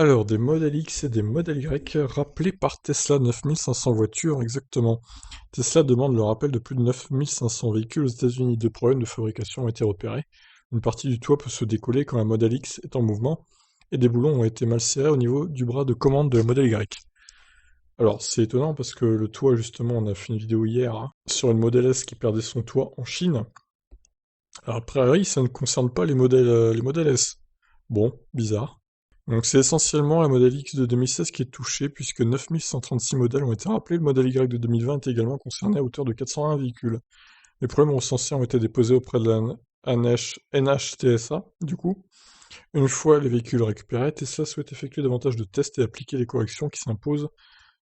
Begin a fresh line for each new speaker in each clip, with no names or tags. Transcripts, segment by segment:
Alors, des modèles X et des modèles Y rappelés par Tesla, 9500 voitures exactement. Tesla demande le rappel de plus de 9500 véhicules aux États-Unis. Deux problèmes de fabrication ont été repérés. Une partie du toit peut se décoller quand la modèle X est en mouvement, et des boulons ont été mal serrés au niveau du bras de commande de la modèle Y. Alors, c'est étonnant parce que le toit, justement, on a fait une vidéo hier hein, sur une modèle S qui perdait son toit en Chine. Alors, a priori, ça ne concerne pas les modèles S. Bon, bizarre. Donc c'est essentiellement la modèle X de 2016 qui est touchée, puisque 9136 modèles ont été rappelés. Le modèle Y de 2020 est également concerné à hauteur de 401 véhicules. Les problèmes recensés ont été déposés auprès de la NHTSA, du coup. Une fois les véhicules récupérés, Tesla souhaite effectuer davantage de tests et appliquer les corrections qui s'imposent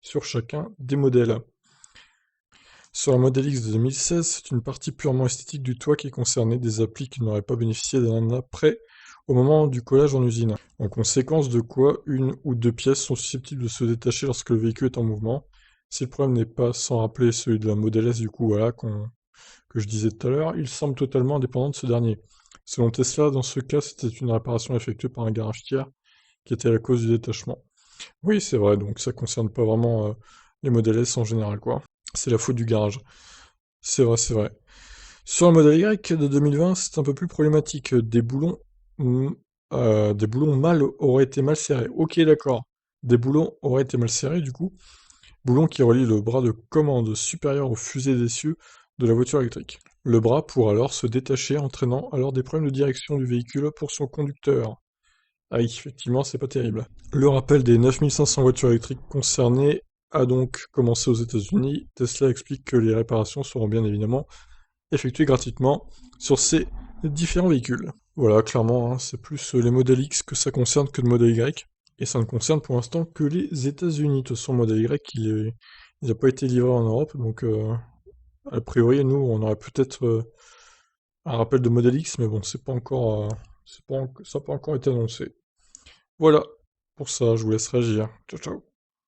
sur chacun des modèles. Sur la modèle X de 2016, c'est une partie purement esthétique du toit qui est concernée, des applis qui n'auraient pas bénéficié d'un après au moment du collage en usine. En conséquence de quoi, une ou deux pièces sont susceptibles de se détacher lorsque le véhicule est en mouvement. Si le problème n'est pas sans rappeler celui de la Model S, du coup, voilà, que je disais tout à l'heure, il semble totalement indépendant de ce dernier. Selon Tesla, dans ce cas, c'était une réparation effectuée par un garage tiers qui était la cause du détachement. Oui, c'est vrai, donc ça concerne pas vraiment les Model S en général, quoi. C'est la faute du garage. C'est vrai, c'est vrai. Sur le modèle Y de 2020, c'est un peu plus problématique. Mm, des boulons auraient été mal serrés. Ok, d'accord. Des boulons auraient été mal serrés, du coup. Boulons qui relient le bras de commande supérieur au fusée d'essieu de la voiture électrique. Le bras pourra alors se détacher, entraînant alors des problèmes de direction du véhicule pour son conducteur. Ah oui, effectivement, c'est pas terrible. Le rappel des 9500 voitures électriques concernées a donc commencé aux États-Unis. Tesla explique que les réparations seront bien évidemment effectuées gratuitement sur ces différents véhicules. Voilà, clairement, hein, c'est plus les modèles X que ça concerne que le modèle Y. Et ça ne concerne pour l'instant que les États-Unis. De toute façon, le modèle Y, il n'a pas été livré en Europe, donc a priori, nous, on aurait peut-être un rappel de modèle X, mais bon, c'est pas encore, ça n'a pas encore été annoncé. Voilà, pour ça, je vous laisse réagir. Ciao, ciao.